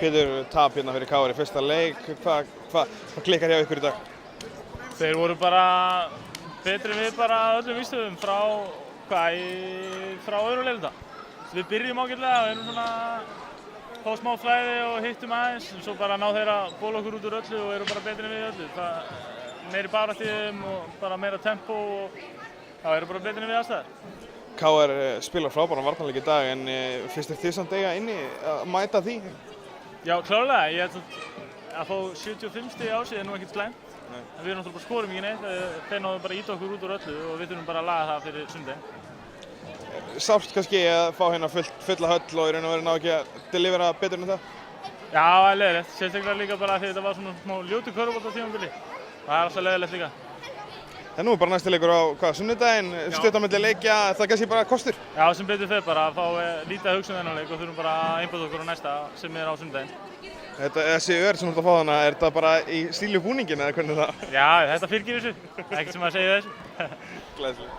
Pétur, tap hérna fyrir KR í fyrsta leik. Hvað klikkar hjá ykkur í dag? Þeir voru bara betri við bara öllum vígstöðum frá öðrum leikluta. Við byrjum ágætlega og erum svona fá smá flæði og hittum aðeins, en svo bara ná þeir að bóla okkur út úr öllu og eru bara betri við öllu. Meiri baráttu í þeim og bara meira tempó og það eru bara betri við aðstæður. KR spilar frábæran varnarleik í dag, en finnst þið samt eiga inni að mæta því? Já, klárlega. Ég held að fá 75 stig á sig er nú ekkert slæmt. En við erum náttúrulega bara skorum ekki neitt, þeir náðu bara að ýta okkur út úr öllu og við þurfum bara að laga það fyrir sunnudaginn. Sárt kannski að fá hérna fulla höll og í raun og veru ná ekki að delivera betur en það? Já, það er leiðilegt. Sérstaklega líka bara því þetta var svona smá ljótur körfuboltatímabili. Það er alltaf leiðilegt líka. En nú er bara næsti leikur á sunnudaginn, stutt á milli leikja, það er kannski bara kostur? Já, sem betur fer bara að fá lítið að hugsa um þennan leik og þurfum bara að einbeita okkur á næsta sem er á sunnudaginn. Þessi ör sem þú ert að fá þarna, er þetta bara í stílu búningin eða hvernig það? Já, þetta fylgir þessu. Ekkert sem að segja þessu. Glæsilegt.